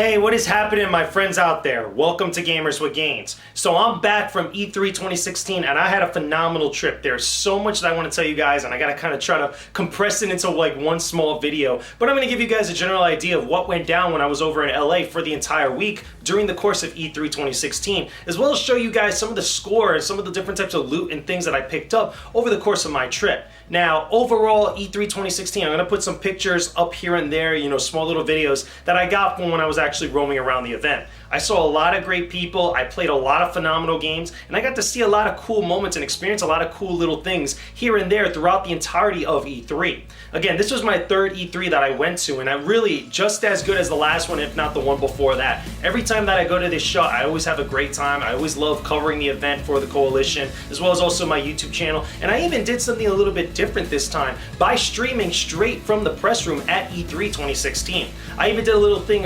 Hey, what is happening, my friends out there? Welcome to Gamers with Gains. So I'm back from E3 2016 and I had a phenomenal trip. There's so much that I want to tell you guys and I gotta kind of try to compress it into like one small video. But I'm gonna give you guys a general idea of what went down when I was over in LA for the entire week during the course of E3 2016, as well as show you guys some of the score and some of the different types of loot and things that I picked up over the course of my trip. Now, overall, E3 2016, I'm gonna put some pictures up here and there, small little videos that I got from when I was actually roaming around the event. I saw a lot of great people, I played a lot of phenomenal games, and I got to see a lot of cool moments and experience a lot of cool little things here and there throughout the entirety of E3. Again, this was my third E3 that I went to, and I'm really just as good as the last one, if not the one before that. Every time that I go to this show, I always have a great time. I always love covering the event for the Koalition, as well as also my YouTube channel, and I even did something a little bit different this time by streaming straight from the press room at E3 2016. I even did a little thing,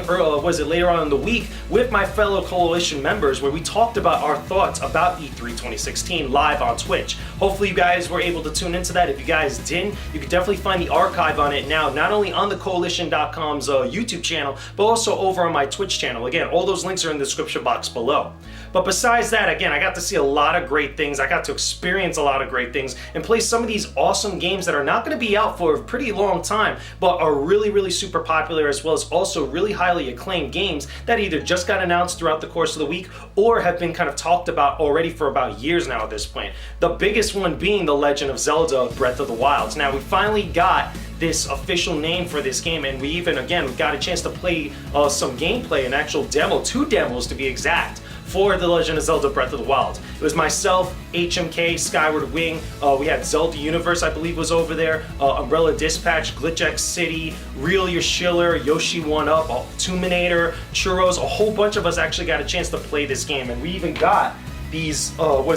later on in the week with my fellow Koalition members where we talked about our thoughts about E3 2016 live on Twitch. Hopefully you guys were able to tune into that. If you guys didn't, you can definitely find the archive on it now, not only on the Koalition.com's YouTube channel, but also over on my Twitch channel. Again, all those links are in the description box below. But besides that, again, I got to see a lot of great things. I got to experience a lot of great things and play some of these awesome games that are not going to be out for a pretty long time, but are really, really super popular, as well as also really highly acclaimed games that either just got announced throughout the course of the week or have been kind of talked about already for about years now at this point. The biggest one being The Legend of Zelda Breath of the Wild. Now, we finally got this official name for this game, and we even, again, got a chance to play some gameplay, an actual demo, 2 demos to be exact, for The Legend of Zelda Breath of the Wild. It was myself, HMK, Skyward Wing, we had Zelda Universe, I believe, was over there, Umbrella Dispatch, Glitch City, Real Your Schiller, Yoshi 1-Up, Tuminator, Churros, a whole bunch of us actually got a chance to play this game, and we even got these,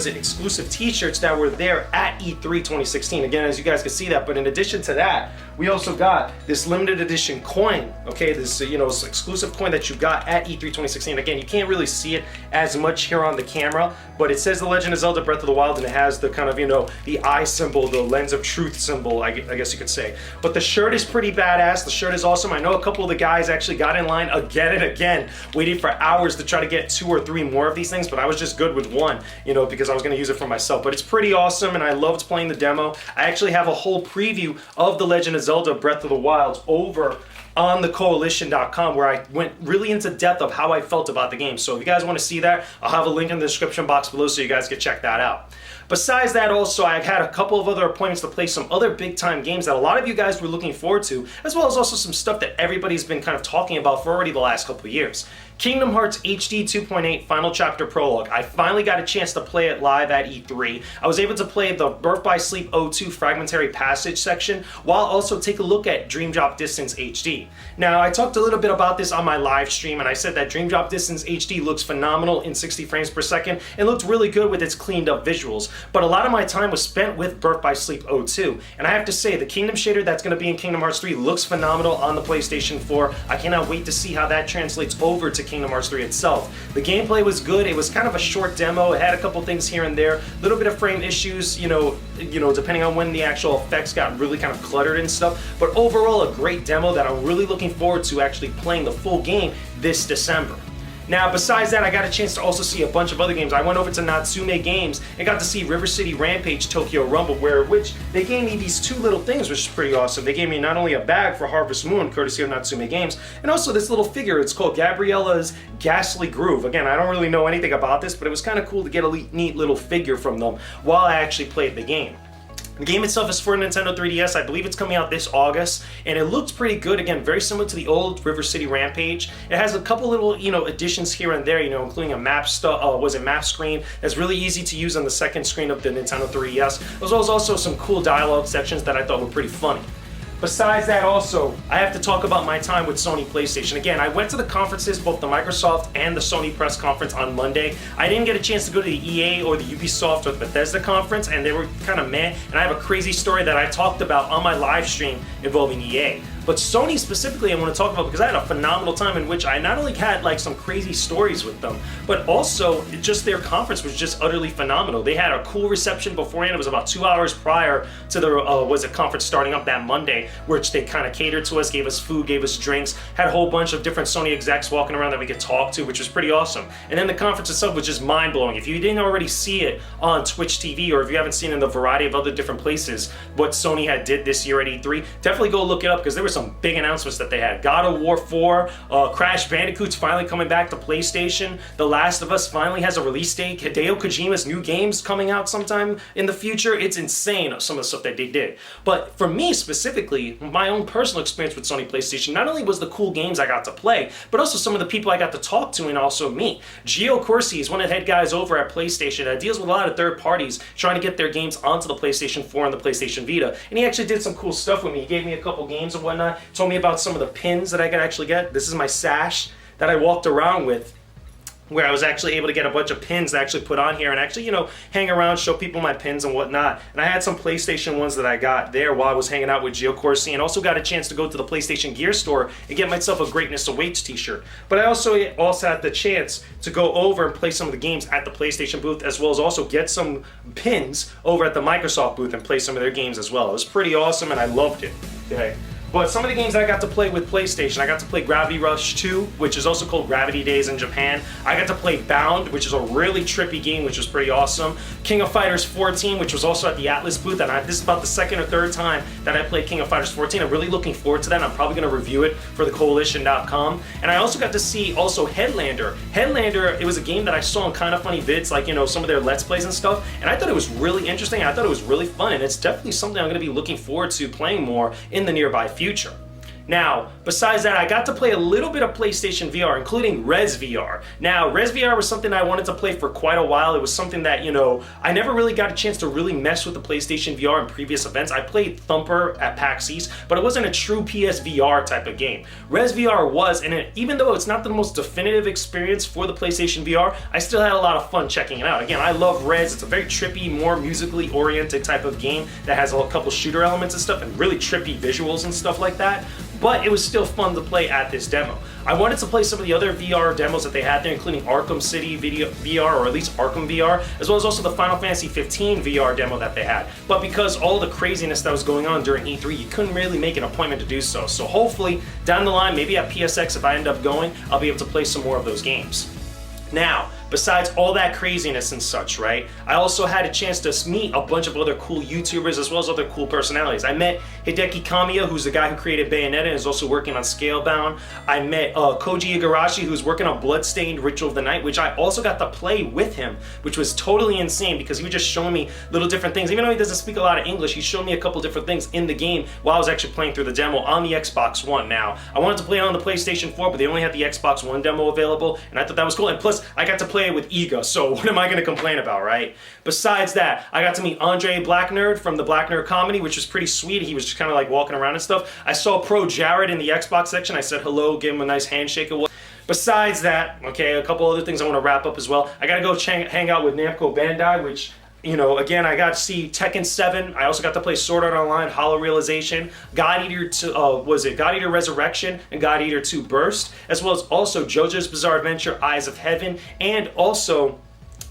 exclusive t-shirts that were there at E3 2016. Again, as you guys can see that, but in addition to that, we also got this limited edition coin, okay, this, this exclusive coin that you got at E3 2016. Again, you can't really see it as much here on the camera, but it says The Legend of Zelda Breath of the Wild, and it has the kind of, the eye symbol, the lens of truth symbol, I guess you could say. But the shirt is pretty badass. The shirt is awesome. I know a couple of the guys actually got in line again and again, waiting for hours to try to get 2 or 3 more of these things, but I was just good with one, because I was going to use it for myself. But it's pretty awesome, and I loved playing the demo. I actually have a whole preview of The Legend of Zelda Breath of the Wild over on the Koalition.com, where I went really into depth of how I felt about the game. So if you guys want to see that, I'll have a link in the description box below so you guys can check that out. Besides that, also, I've had a couple of other appointments to play some other big-time games that a lot of you guys were looking forward to, as well as also some stuff that everybody's been kind of talking about for already the last couple of years. Kingdom Hearts HD 2.8 Final Chapter Prologue. I finally got a chance to play it live at E3. I was able to play the Birth by Sleep 02 Fragmentary Passage section, while also take a look at Dream Drop Distance HD. Now, I talked a little bit about this on my live stream, and I said that Dream Drop Distance HD looks phenomenal in 60 frames per second and looked really good with its cleaned up visuals. But a lot of my time was spent with Birth by Sleep 02, and I have to say, the Kingdom shader that's going to be in Kingdom Hearts 3 looks phenomenal on the PlayStation 4. I cannot wait to see how that translates over to Kingdom Hearts 3 itself. The gameplay was good. It was kind of a short demo. It had a couple things here and there, a little bit of frame issues, depending on when the actual effects got really kind of cluttered and stuff. But overall, a great demo that I'm really looking forward to actually playing the full game this December. Now, besides that, I got a chance to also see a bunch of other games. I went over to Natsume Games and got to see River City Rampage Tokyo Rumble, which they gave me these 2 little things, which is pretty awesome. They gave me not only a bag for Harvest Moon, courtesy of Natsume Games, and also this little figure. It's called Gabriella's Ghastly Groove. Again, I don't really know anything about this, but it was kind of cool to get a neat little figure from them while I actually played the game. The game itself is for Nintendo 3DS. I believe it's coming out this August, and it looks pretty good. Again, very similar to the old River City Rampage. It has a couple little, additions here and there, including a map screen that's really easy to use on the second screen of the Nintendo 3DS, as well as also some cool dialogue sections that I thought were pretty funny. Besides that, also, I have to talk about my time with Sony PlayStation. Again, I went to the conferences, both the Microsoft and the Sony press conference on Monday. I didn't get a chance to go to the EA or the Ubisoft or the Bethesda conference, and they were kind of meh. And I have a crazy story that I talked about on my live stream involving EA. But Sony specifically I want to talk about because I had a phenomenal time in which I not only had like some crazy stories with them, but also just their conference was just utterly phenomenal. They had a cool reception beforehand. It was about 2 hours prior to the conference starting up that Monday, which they kind of catered to us, gave us food, gave us drinks, had a whole bunch of different Sony execs walking around that we could talk to, which was pretty awesome. And then the conference itself was just mind-blowing. If you didn't already see it on Twitch TV, or if you haven't seen it in the variety of other different places what Sony did this year at E3, definitely go look it up because there were some big announcements that they had. God of War 4, Crash Bandicoot's finally coming back to PlayStation, The Last of Us finally has a release date, Hideo Kojima's new games coming out sometime in the future. It's insane some of the stuff that they did. But for me specifically, my own personal experience with Sony PlayStation, not only was the cool games I got to play, but also some of the people I got to talk to and also meet. Gio Corsi is one of the head guys over at PlayStation that deals with a lot of third parties trying to get their games onto the PlayStation 4 and the PlayStation Vita. And he actually did some cool stuff with me. He gave me a couple games and whatnot, told me about some of the pins that I could actually get. This is my sash that I walked around with, where I was actually able to get a bunch of pins to actually put on here and actually, hang around, show people my pins and whatnot. And I had some PlayStation ones that I got there while I was hanging out with Gio Corsi, and also got a chance to go to the PlayStation Gear store and get myself a Greatness Awaits t-shirt. But I also had the chance to go over and play some of the games at the PlayStation booth, as well as also get some pins over at the Microsoft booth and play some of their games as well. It was pretty awesome and I loved it. Okay. But some of the games I got to play with PlayStation, I got to play Gravity Rush 2, which is also called Gravity Days in Japan. I got to play Bound, which is a really trippy game, which was pretty awesome. King of Fighters 14, which was also at the Atlas booth, and this is about the second or third time that I played King of Fighters 14. I'm really looking forward to that. I'm probably going to review it for the Koalition.com. And I also got to see also Headlander. Headlander, it was a game that I saw in Kind of Funny Vids, like, some of their Let's Plays and stuff, and I thought it was really interesting. I thought it was really fun, and it's definitely something I'm going to be looking forward to playing more in the nearby future. Now, besides that, I got to play a little bit of PlayStation VR, including Res VR. Now, Res VR was something I wanted to play for quite a while. It was something that, I never really got a chance to really mess with the PlayStation VR in previous events. I played Thumper at PAX East, but it wasn't a true PSVR type of game. Res VR was, and even though it's not the most definitive experience for the PlayStation VR, I still had a lot of fun checking it out. Again, I love Res. It's a very trippy, more musically oriented type of game that has a couple shooter elements and stuff and really trippy visuals and stuff like that. But it was still fun to play at this demo. I wanted to play some of the other VR demos that they had there, including Arkham City VR, or at least Arkham VR, as well as also the Final Fantasy 15 VR demo that they had. But because all the craziness that was going on during E3, you couldn't really make an appointment to do so. So hopefully, down the line, maybe at PSX, if I end up going, I'll be able to play some more of those games. Now, besides all that craziness and such, right, I also had a chance to meet a bunch of other cool YouTubers as well as other cool personalities. I met Hideki Kamiya, who's the guy who created Bayonetta and is also working on Scalebound. I met Koji Igarashi, who's working on Bloodstained Ritual of the Night, which I also got to play with him, which was totally insane because he was just showing me little different things. Even though he doesn't speak a lot of English, he showed me a couple different things in the game while I was actually playing through the demo on the Xbox One. Now, I wanted to play it on the PlayStation 4, but they only had the Xbox One demo available, and I thought that was cool. And plus, I got to play it with Ego, so what am I going to complain about, right? Besides that, I got to meet Andre Black Nerd from the Black Nerd Comedy, which was pretty sweet. He was just kind of like walking around and stuff. I saw Pro Jared in the Xbox section. I said hello, gave him a nice handshake. Besides that, okay, a couple other things I want to wrap up as well. I got to go hang out with Namco Bandai, which, again, I got to see Tekken 7. I also got to play Sword Art Online, Hollow Realization, God Eater 2, God Eater Resurrection, and God Eater 2 Burst, as well as also JoJo's Bizarre Adventure, Eyes of Heaven, and also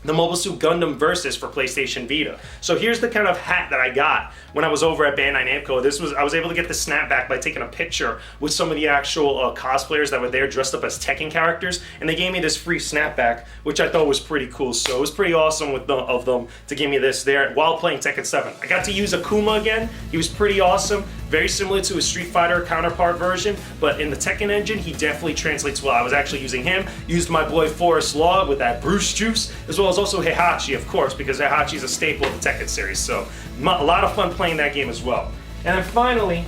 the Mobile Suit Gundam Versus for PlayStation Vita. So here's the kind of hat that I got when I was over at Bandai Namco. I was able to get the snapback by taking a picture with some of the actual cosplayers that were there dressed up as Tekken characters, and they gave me this free snapback, which I thought was pretty cool. So it was pretty awesome of them to give me this there while playing Tekken 7. I got to use Akuma again. He was pretty awesome. Very similar to a Street Fighter counterpart version, but in the Tekken engine, he definitely translates well. I was actually using him, used my boy Forrest Law with that Bruce juice, as well as also Heihachi, of course, because Heihachi is a staple of the Tekken series, so a lot of fun playing that game as well. And then finally,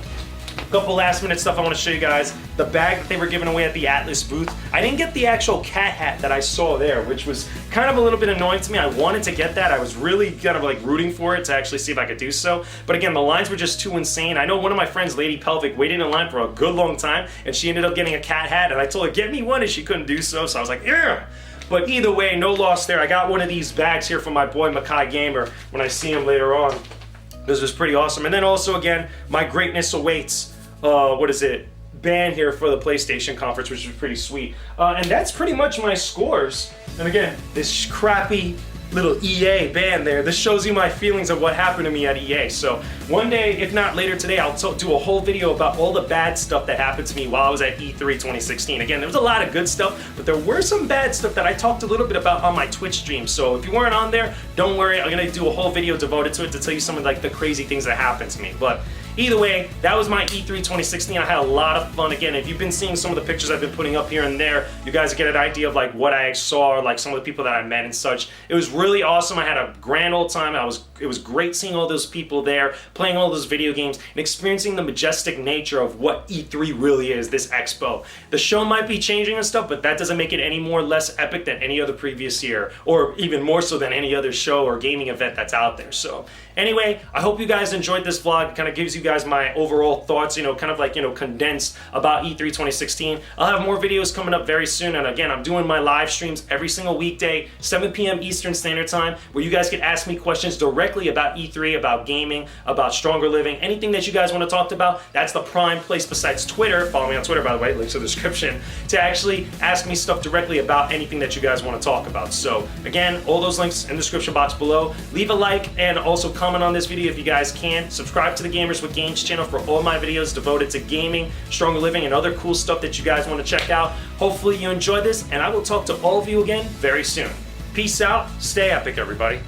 a couple last minute stuff I want to show you guys. The bag that they were giving away at the Atlas booth. I didn't get the actual cat hat that I saw there, which was kind of a little bit annoying to me. I wanted to get that. I was really kind of like rooting for it to actually see if I could do so. But again, the lines were just too insane. I know one of my friends, Lady Pelvic, waited in line for a good long time, and she ended up getting a cat hat, and I told her, get me one, and she couldn't do so. So I was like, yeah. But either way, no loss there. I got one of these bags here from my boy Makai Gamer when I see him later on. This was pretty awesome. And then also, again, my Greatness Awaits band here for the PlayStation conference, which was pretty sweet. And that's pretty much my scores. And again, this crappy little EA band there, this shows you my feelings of what happened to me at EA. So one day, if not later today, I'll do a whole video about all the bad stuff that happened to me while I was at E3 2016. Again, there was a lot of good stuff, but there were some bad stuff that I talked a little bit about on my Twitch stream. So if you weren't on there, don't worry, I'm gonna do a whole video devoted to it to tell you some of like the crazy things that happened to me. But either way, that was my E3 2016. I had a lot of fun. Again, if you've been seeing some of the pictures I've been putting up here and there, you guys get an idea of like what I saw, like some of the people that I met and such. It was really awesome. I had a grand old time. It was great seeing all those people there, playing all those video games, and experiencing the majestic nature of what E3 really is, this expo. The show might be changing and stuff, but that doesn't make it any more less epic than any other previous year, or even more so than any other show or gaming event that's out there. So anyway, I hope you guys enjoyed this vlog. It kind of gives you guys my overall thoughts, kind of like, condensed about E3 2016. I'll have more videos coming up very soon. And again, I'm doing my live streams every single weekday, 7 p.m. Eastern Standard Time, where you guys can ask me questions directly about E3, about gaming, about Stronger Living, anything that you guys want to talk about. That's the prime place besides Twitter. Follow me on Twitter, by the way, links in the description, to actually ask me stuff directly about anything that you guys want to talk about. So again, all those links in the description box below. Leave a like and also comment on this video if you guys can. Subscribe to the Gamers with Games channel for all my videos devoted to gaming, Stronger Living, and other cool stuff that you guys want to check out. Hopefully you enjoyed this, and I will talk to all of you again very soon. Peace out. Stay epic, everybody.